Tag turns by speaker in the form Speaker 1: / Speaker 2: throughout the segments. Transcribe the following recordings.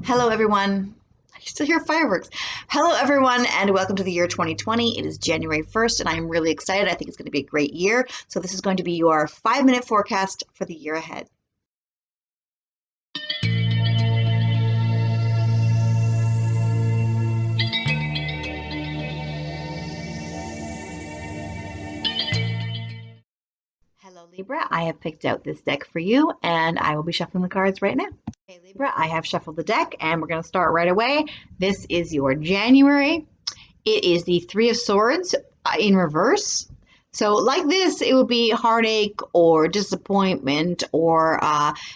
Speaker 1: Hello, everyone. I still hear fireworks. Hello, everyone, and welcome to the year 2020. It is January 1st, and I'm really excited. I think it's going to be a great year. So, this is going to be your 5-minute forecast for the year ahead. Hello, Libra. I have picked out this deck for you, and I will be shuffling the cards right now. Okay, Libra, I have shuffled the deck, and we're going to start right away. This is your January. It is the Three of Swords in reverse. So, like this, it would be heartache or disappointment or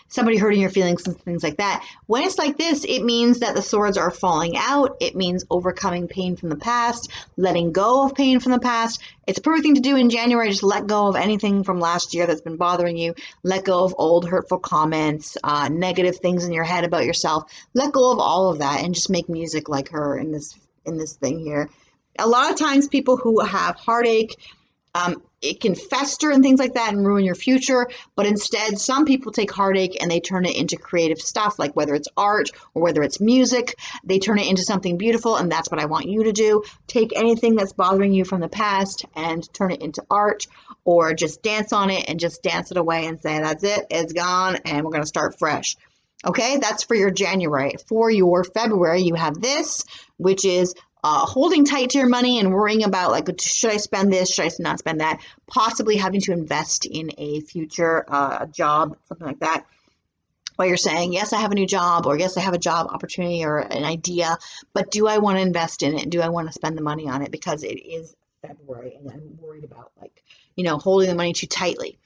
Speaker 1: somebody hurting your feelings and things like that. When it's like this, it means that the swords are falling out. It means overcoming pain from the past, letting go of pain from the past. It's a perfect thing to do in January. Just let go of anything from last year that's been bothering you. Let go of old hurtful comments, negative things in your head about yourself. Let go of all of that and just make music like her in this thing here. A lot of times people who have heartache, it can fester and things like that and ruin your future. But instead, some people take heartache and they turn it into creative stuff, like whether it's art or whether it's music, they turn it into something beautiful. And that's what I want you to do. Take anything that's bothering you from the past and turn it into art, or just dance on it and just dance it away and say, that's it, it's gone, and we're going to start fresh. Okay, that's for your January. For your February, you have this, which is holding tight to your money and worrying about, like, should I spend this, should I not spend that, possibly having to invest in a future job, something like that. While you're saying, yes, I have a new job, or yes, I have a job opportunity or an idea, but do I want to invest in it? Do I want to spend the money on it? Because it is February and I'm worried about, like, holding the money too tightly.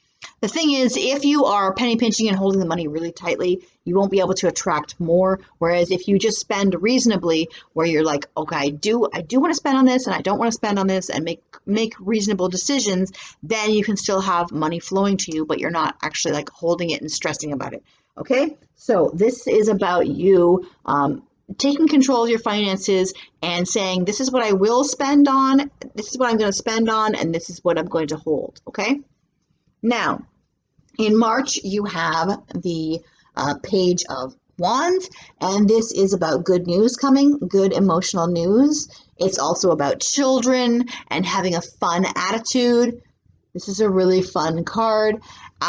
Speaker 1: The thing is, if you are penny pinching and holding the money really tightly, you won't be able to attract more. Whereas if you just spend reasonably, where you're like, okay, I do want to spend on this and I don't want to spend on this, and make reasonable decisions, then you can still have money flowing to you, but you're not actually like holding it and stressing about it. Okay, so this is about you taking control of your finances and saying, this is what I will spend on, this is what I'm going to spend on, and this is what I'm going to hold. Okay. Now, in March, you have the Page of Wands, and this is about good news coming, good emotional news. It's also about children and having a fun attitude. This is a really fun card.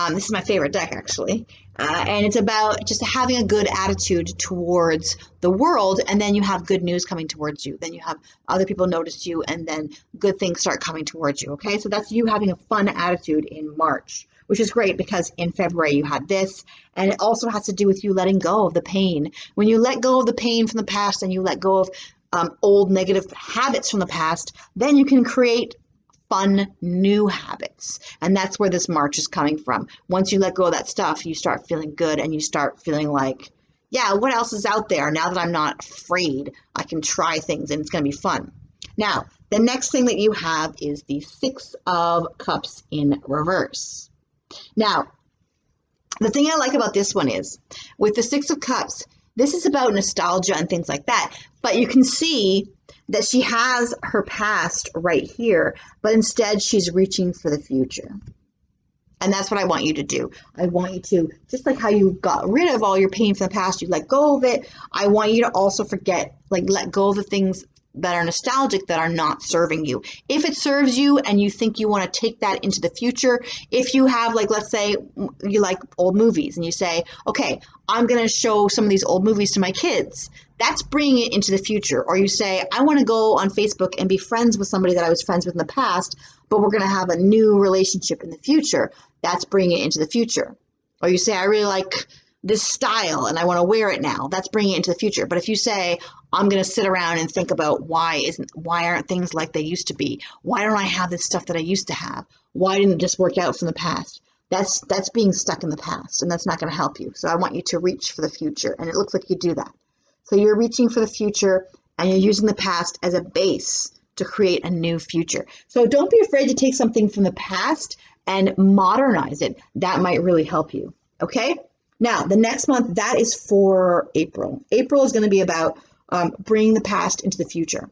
Speaker 1: This is my favorite deck, actually. And it's about just having a good attitude towards the world, and then you have good news coming towards you. Then you have other people notice you, and then good things start coming towards you, okay? So that's you having a fun attitude in March, which is great because in February you had this, and it also has to do with you letting go of the pain. When you let go of the pain from the past and you let go of old negative habits from the past, then you can create fun new habits. And that's where this March is coming from. Once you let go of that stuff, you start feeling good and you start feeling like, yeah, what else is out there? Now that I'm not afraid, I can try things and it's going to be fun. Now, the next thing that you have is the Six of Cups in reverse. Now, the thing I like about this one is, with the Six of Cups, this is about nostalgia and things like that. But you can see that she has her past right here, but instead she's reaching for the future. And that's what I want you to do. I want you to, just like how you got rid of all your pain from the past, you let go of it. I want you to also let go of the things that are nostalgic, that are not serving you. If it serves you and you think you want to take that into the future, if you have, like, let's say you like old movies and you say, okay, I'm going to show some of these old movies to my kids, that's bringing it into the future. Or you say, I want to go on Facebook and be friends with somebody that I was friends with in the past, but we're going to have a new relationship in the future. That's bringing it into the future. Or you say, I really like this style and I want to wear it now. That's bringing it into the future. But if you say, I'm going to sit around and think about why aren't things like they used to be? Why don't I have this stuff that I used to have? Why didn't it just work out from the past? That's being stuck in the past, and that's not going to help you. So I want you to reach for the future, and it looks like you do that. So you're reaching for the future, and you're using the past as a base to create a new future. So don't be afraid to take something from the past and modernize it. That might really help you. Okay? Now, the next month, that is for April. April is going to be about bringing the past into the future.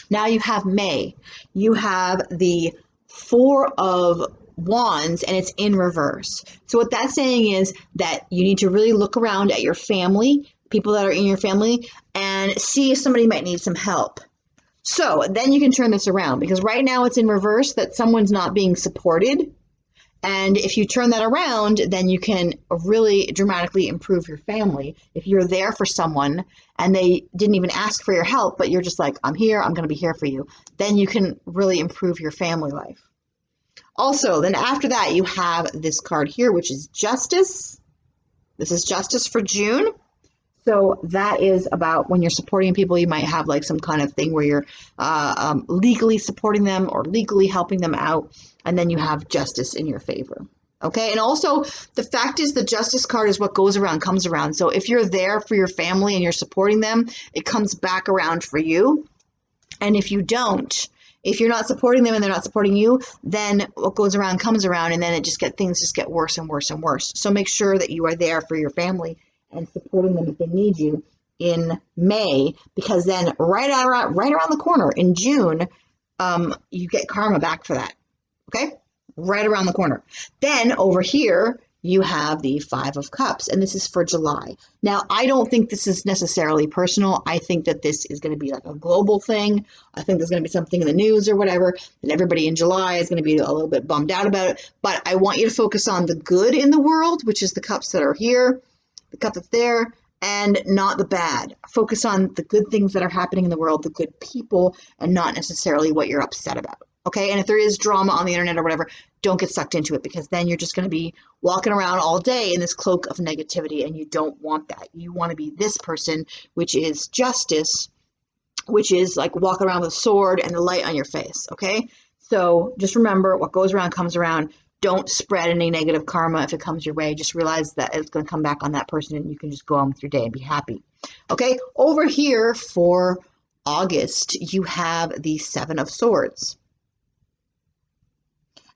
Speaker 1: Now you have May. You have the Four of Wands, and it's in reverse. So what that's saying is that you need to really look around at your family, people that are in your family, and see if somebody might need some help. So then you can turn this around, because right now it's in reverse, that someone's not being supported. And if you turn that around, then you can really dramatically improve your family. If you're there for someone and they didn't even ask for your help, but you're just like, I'm here, I'm going to be here for you, then you can really improve your family life. Also, then after that, you have this card here, which is Justice. This is Justice for June. So that is about when you're supporting people, you might have like some kind of thing where you're legally supporting them or legally helping them out, and then you have justice in your favor. Okay, and also the fact is the Justice card is what goes around comes around. So if you're there for your family and you're supporting them, it comes back around for you. And if you don't, if you're not supporting them and they're not supporting you, then what goes around comes around, and then things just get worse and worse and worse. So make sure that you are there for your family and supporting them if they need you in May, because then right around the corner in June, you get karma back for that. Okay, right around the corner. Then over here you have the Five of Cups, and this is for July. Now, I don't think this is necessarily personal. I think that this is going to be like a global thing. I think there's going to be something in the news or whatever, and everybody in July is going to be a little bit bummed out about it. But I want you to focus on the good in the world, which is the cups that are here, the cup that's there, and not the bad. Focus on the good things that are happening in the world, the good people, and not necessarily what you're upset about. Okay, and if there is drama on the internet or whatever, don't get sucked into it, because then you're just going to be walking around all day in this cloak of negativity, and you don't want that. You want to be this person, which is Justice, which is like walking around with a sword and the light on your face. Okay, so just remember, what goes around comes around. Don't spread any negative karma if it comes your way. Just realize that it's going to come back on that person, and you can just go on with your day and be happy. Okay, over here for August, you have the Seven of Swords.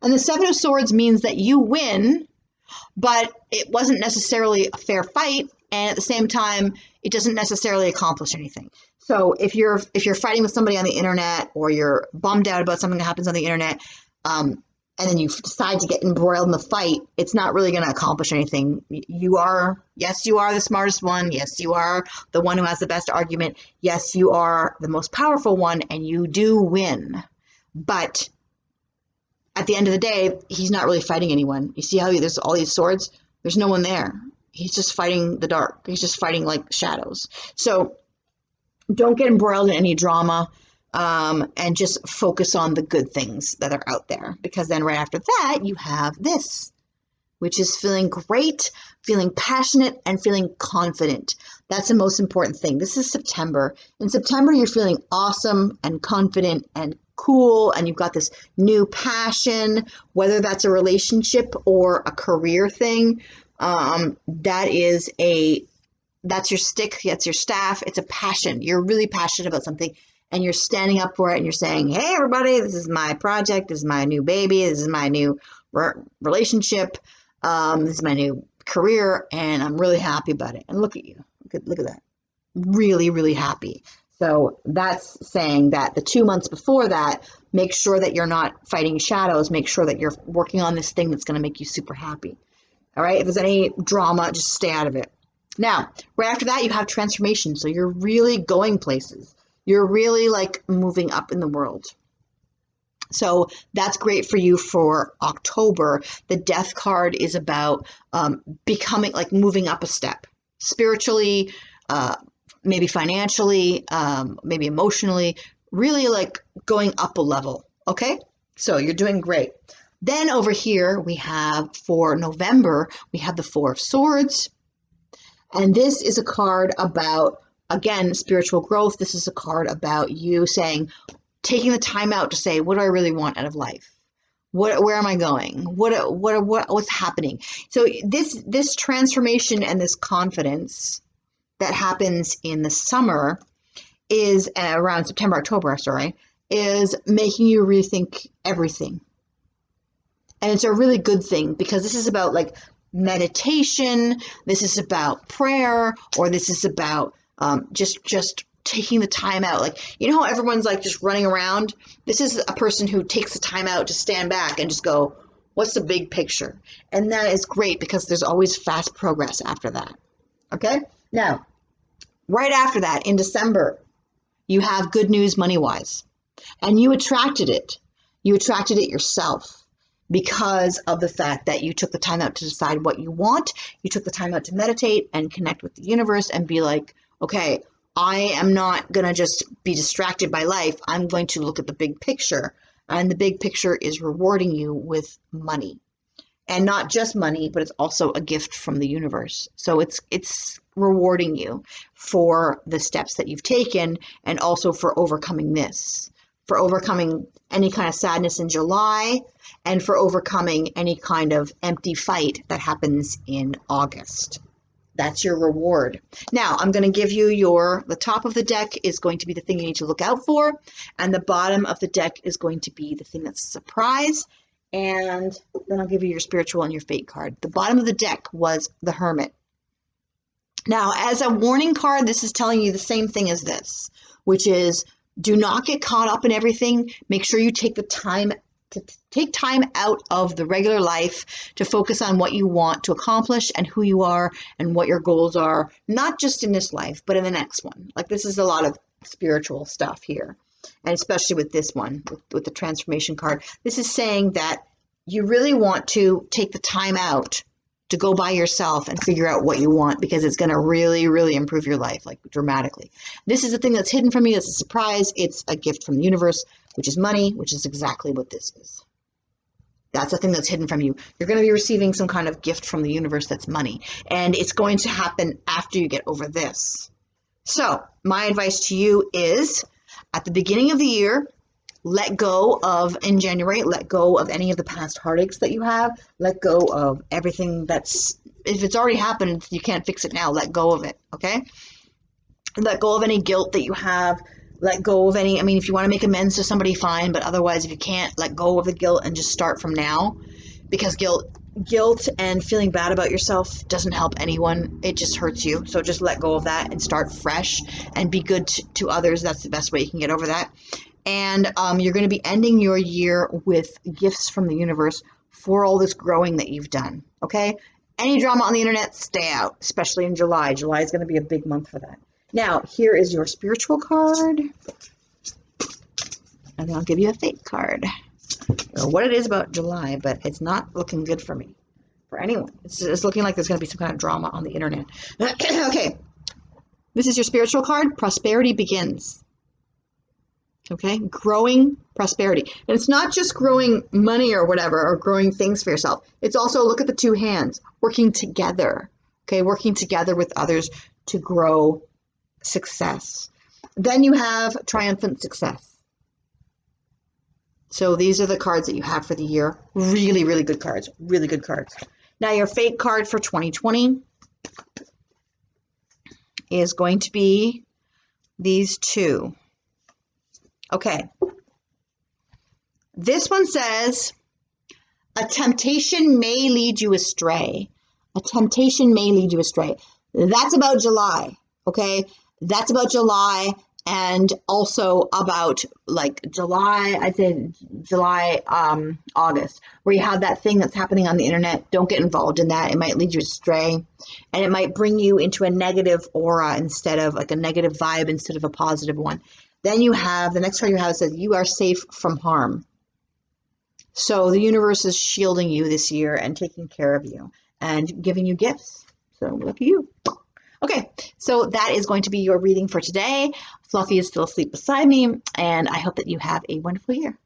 Speaker 1: And the Seven of Swords means that you win, but it wasn't necessarily a fair fight, and at the same time, it doesn't necessarily accomplish anything. So if you're fighting with somebody on the internet, or you're bummed out about something that happens on the internet, and then you decide to get embroiled in the fight, it's not really going to accomplish anything. Yes, you are the smartest one. Yes, you are the one who has the best argument. Yes, you are the most powerful one, and you do win. But at the end of the day, he's not really fighting anyone. You see how there's all these swords? There's no one there. He's just fighting the dark. He's just fighting like shadows. So don't get embroiled in any drama, and just focus on the good things that are out there. Because then right after that, you have this, which is feeling great, feeling passionate, and feeling confident. That's the most important thing. This is September. In September, you're feeling awesome and confident and cool, and you've got this new passion, whether that's a relationship or a career thing. That's your stick, that's your staff. It's a passion. You're really passionate about something, and you're standing up for it, and you're saying, hey, everybody, this is my project. This is my new baby. This is my new relationship. This is my new career, and I'm really happy about it. And look at you. Look at that. Really, really happy. So that's saying that the 2 months before that, make sure that you're not fighting shadows. Make sure that you're working on this thing that's going to make you super happy. All right? If there's any drama, just stay out of it. Now, right after that, you have transformation. So you're really going places. You're really like moving up in the world. So that's great for you for October. The Death card is about becoming, like moving up a step spiritually, maybe financially, maybe emotionally, really like going up a level. Okay, so you're doing great. Then over here we have for November, we have the Four of Swords. And this is a card about, again, spiritual growth. This is a card about you saying, taking the time out to say, what do I really want out of life? Where am I going? What's happening? So this transformation and this confidence that happens in the summer is around September, October, is making you rethink everything. And it's a really good thing, because this is about like meditation, this is about prayer, or this is about just taking the time out. Like, you know how everyone's like just running around? This is a person who takes the time out to stand back and just go, what's the big picture? And that is great, because there's always fast progress after that. Okay? Now, Right after that, in December, you have good news money-wise. And you attracted it. You attracted it yourself because of the fact that you took the time out to decide what you want. You took the time out to meditate and connect with the universe and be like, okay, I am not going to just be distracted by life. I'm going to look at the big picture. And the big picture is rewarding you with money. And not just money, but it's also a gift from the universe. So it's rewarding you for the steps that you've taken and also for overcoming this, for overcoming any kind of sadness in July, and for overcoming any kind of empty fight that happens in August. That's your reward. Now, I'm going to give you the top of the deck is going to be the thing you need to look out for, and the bottom of the deck is going to be the thing that's a surprise, and then I'll give you your spiritual and your fate card. The bottom of the deck was the Hermit. Now, as a warning card, this is telling you the same thing as this, which is do not get caught up in everything. Make sure you take time out of the regular life to focus on what you want to accomplish and who you are and what your goals are, not just in this life, but in the next one. Like, this is a lot of spiritual stuff here. And especially with this one, with the transformation card, this is saying that you really want to take the time out to go by yourself and figure out what you want, because it's going to really, really improve your life, like dramatically. This is the thing that's hidden from you. It's a surprise. It's a gift from the universe, which is money, which is exactly what this is. That's the thing that's hidden from you. You're going to be receiving some kind of gift from the universe that's money, and it's going to happen after you get over this. So my advice to you is, at the beginning of the year, in January, let go of any of the past heartaches that you have. Let go of everything if it's already happened, you can't fix it now. Let go of it, okay? Let go of any guilt that you have. Let go of if you want to make amends to somebody, fine. But otherwise, if you can't, let go of the guilt and just start from now. Because guilt and feeling bad about yourself doesn't help anyone. It just hurts you. So just let go of that and start fresh and be good to others. That's the best way you can get over that. And you're going to be ending your year with gifts from the universe for all this growing that you've done, okay? Any drama on the internet, stay out, especially in July. July is going to be a big month for that. Now, here is your spiritual card. And then I'll give you a fate card. I don't know what it is about July, but it's not looking good for me, for anyone. It's looking like there's going to be some kind of drama on the internet. Okay, this is your spiritual card. Prosperity begins. Okay, growing prosperity. And it's not just growing money or whatever, or growing things for yourself. It's also, look at the two hands, working together. Okay, working together with others to grow success. Then you have triumphant success. So these are the cards that you have for the year. Really, really good cards. Really good cards. Now your fate card for 2020 is going to be these two. Okay. This one says, a temptation may lead you astray. A temptation may lead you astray. That's about July. Okay. That's about July, and also about July, I'd say July, August, where you have that thing that's happening on the internet. Don't get involved in that. It might lead you astray, and it might bring you into a negative aura instead of a negative vibe instead of a positive one. Then you have, the next card you have says, you are safe from harm. So the universe is shielding you this year and taking care of you and giving you gifts. So look at you. Okay, so that is going to be your reading for today. Fluffy is still asleep beside me, and I hope that you have a wonderful year.